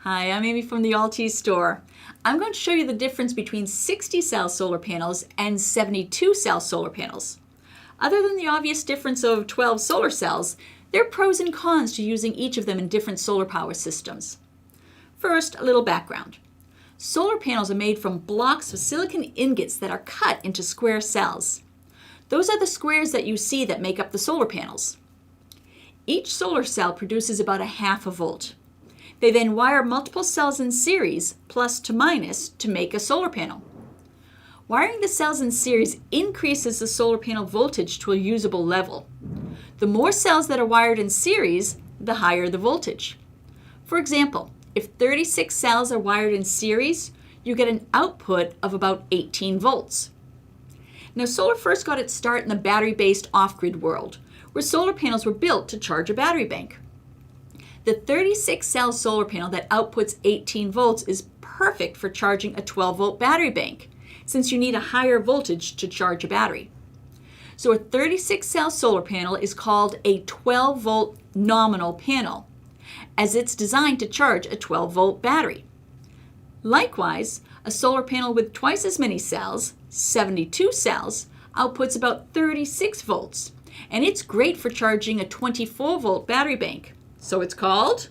Hi, I'm Amy from the Altis store. I'm going to show you the difference between 60-cell solar panels and 72-cell solar panels. Other than the obvious difference of 12 solar cells, there are pros and cons to using each of them in different solar power systems. First, a little background. Solar panels are made from blocks of silicon ingots that are cut into square cells. Those are the squares that you see that make up the solar panels. Each solar cell produces about a half a volt. They then wire multiple cells in series, plus to minus, to make a solar panel. Wiring the cells in series increases the solar panel voltage to a usable level. The more cells that are wired in series, the higher the voltage. For example, if 36 cells are wired in series, you get an output of about 18 volts. Now, solar first got its start in the battery-based off-grid world, where solar panels were built to charge a battery bank. The 36-cell solar panel that outputs 18 volts is perfect for charging a 12-volt battery bank, since you need a higher voltage to charge a battery. So a 36-cell solar panel is called a 12-volt nominal panel, as it's designed to charge a 12-volt battery. Likewise, a solar panel with twice as many cells, 72 cells, outputs about 36 volts, and it's great for charging a 24-volt battery bank. So it's called,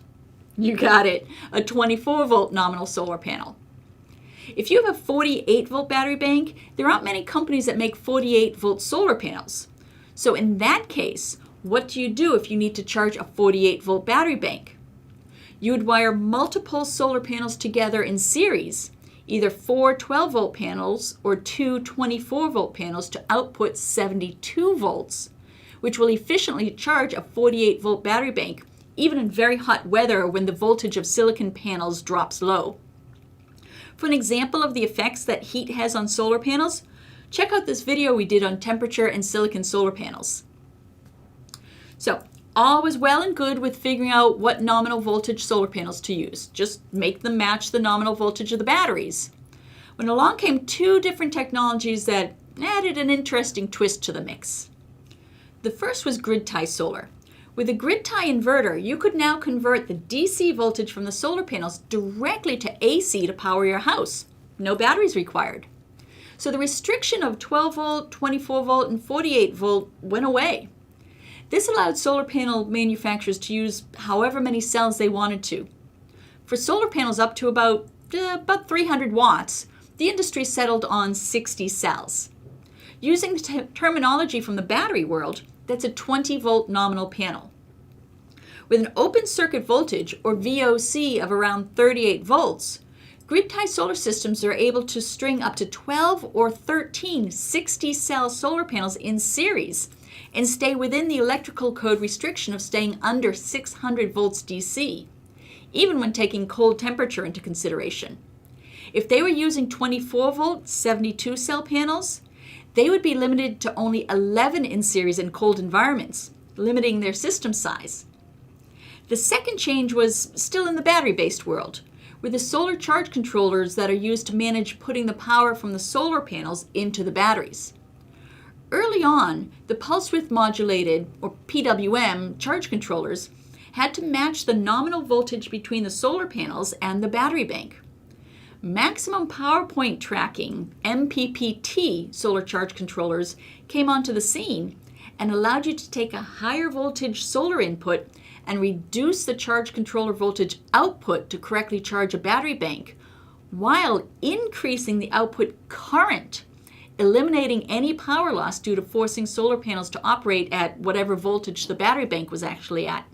you got it, a 24-volt nominal solar panel. If you have a 48-volt battery bank, there aren't many companies that make 48-volt solar panels. So in that case, what do you do if you need to charge a 48-volt battery bank? You would wire multiple solar panels together in series, either 4 12-volt panels or 2 24-volt panels to output 72 volts, which will efficiently charge a 48-volt battery bank, even in very hot weather when the voltage of silicon panels drops low. For an example of the effects that heat has on solar panels, check out this video we did on temperature and silicon solar panels. So, all was well and good with figuring out what nominal voltage solar panels to use. Just make them match the nominal voltage of the batteries. When along came two different technologies that added an interesting twist to the mix. The first was grid-tie solar. With a grid-tie inverter, you could now convert the DC voltage from the solar panels directly to AC to power your house. No batteries required. So the restriction of 12-volt, 24-volt, and 48-volt went away. This allowed solar panel manufacturers to use however many cells they wanted to. For solar panels up to about 300 watts, the industry settled on 60 cells. Using the terminology from the battery world, that's a 20-volt nominal panel. With an open circuit voltage, or VOC, of around 38 volts, grid-tie solar systems are able to string up to 12 or 13 60-cell solar panels in series and stay within the electrical code restriction of staying under 600 volts DC, even when taking cold temperature into consideration. If they were using 24-volt 72-cell panels, they would be limited to only 11 in series in cold environments, limiting their system size. The second change was still in the battery-based world, with the solar charge controllers that are used to manage putting the power from the solar panels into the batteries. Early on, the pulse width modulated, or PWM, charge controllers had to match the nominal voltage between the solar panels and the battery bank. Maximum power point tracking, MPPT, solar charge controllers came onto the scene and allowed you to take a higher voltage solar input and reduce the charge controller voltage output to correctly charge a battery bank, while increasing the output current, eliminating any power loss due to forcing solar panels to operate at whatever voltage the battery bank was actually at.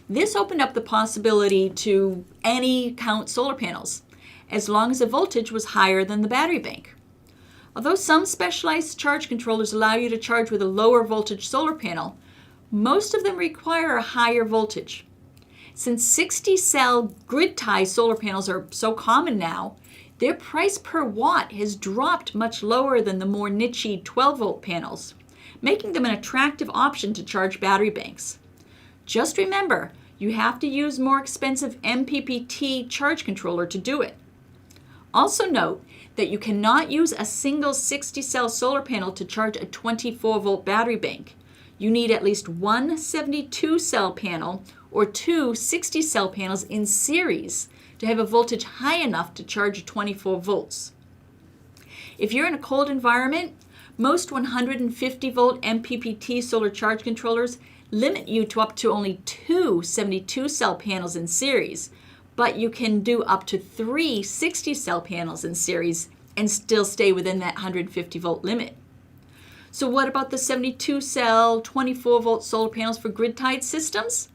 This opened up the possibility to any count solar panels, as long as the voltage was higher than the battery bank. Although some specialized charge controllers allow you to charge with a lower voltage solar panel, most of them require a higher voltage. Since 60-cell grid-tie solar panels are so common now, their price per watt has dropped much lower than the more niche 12-volt panels, making them an attractive option to charge battery banks. Just remember, you have to use more expensive MPPT charge controller to do it. Also note that you cannot use a single 60-cell solar panel to charge a 24-volt battery bank. you need at least one 72-cell panel or two 60-cell panels in series to have a voltage high enough to charge 24 volts. If you're in a cold environment, most 150-volt MPPT solar charge controllers limit you to up to only two 72-cell panels in series, but you can do up to three 60-cell panels in series and still stay within that 150-volt limit. So what about the 72-cell, 24-volt solar panels for grid-tied systems?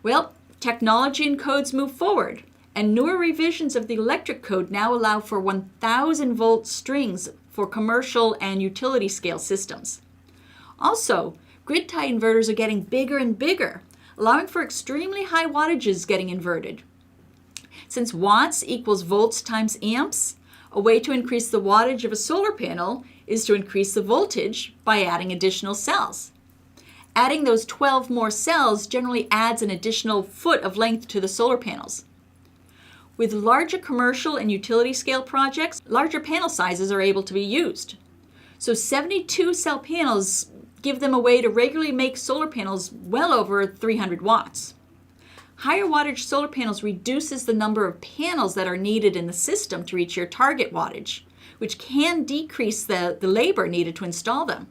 Well, technology and codes move forward, and newer revisions of the electric code now allow for 1,000-volt strings for commercial and utility scale systems. Also, grid-tied inverters are getting bigger and bigger, allowing for extremely high wattages getting inverted. Since watts equals volts times amps, a way to increase the wattage of a solar panel is to increase the voltage by adding additional cells. Adding those 12 more cells generally adds an additional foot of length to the solar panels. With larger commercial and utility scale projects, larger panel sizes are able to be used. So 72-cell panels give them a way to regularly make solar panels well over 300 watts. Higher wattage solar panels reduces the number of panels that are needed in the system to reach your target wattage, which can decrease the labor needed to install them.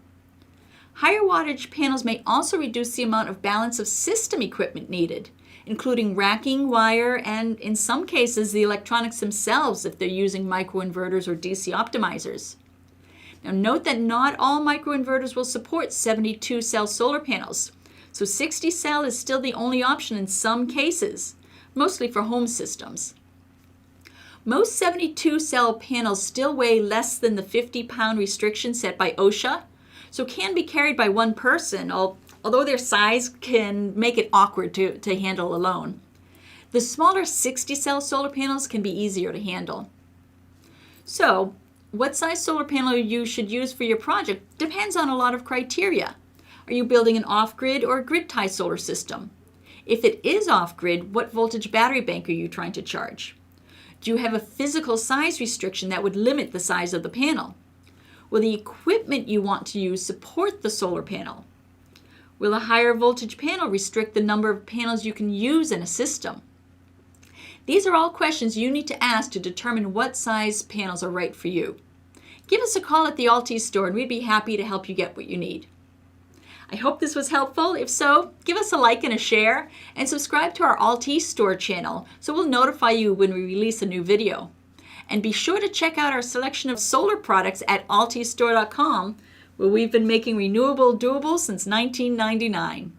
Higher wattage panels may also reduce the amount of balance of system equipment needed, including racking, wire, and in some cases the electronics themselves if they're using microinverters or DC optimizers. Now note that not all microinverters will support 72-cell solar panels, so 60-cell is still the only option in some cases, mostly for home systems. Most 72-cell panels still weigh less than the 50-pound restriction set by OSHA, so can be carried by one person, although their size can make it awkward to handle alone. The smaller 60-cell solar panels can be easier to handle. So, what size solar panel you should use for your project depends on a lot of criteria. Are you building an off-grid or a grid-tie solar system? If it is off-grid, what voltage battery bank are you trying to charge? Do you have a physical size restriction that would limit the size of the panel? Will the equipment you want to use support the solar panel? Will a higher voltage panel restrict the number of panels you can use in a system? These are all questions you need to ask to determine what size panels are right for you. Give us a call at the Altis store and we'd be happy to help you get what you need. I hope this was helpful. If so, give us a like and a share, and subscribe to our Altis store channel so we'll notify you when we release a new video. And be sure to check out our selection of solar products at PrimaryNutritionStores.com, where we've been making renewable doable since 1999.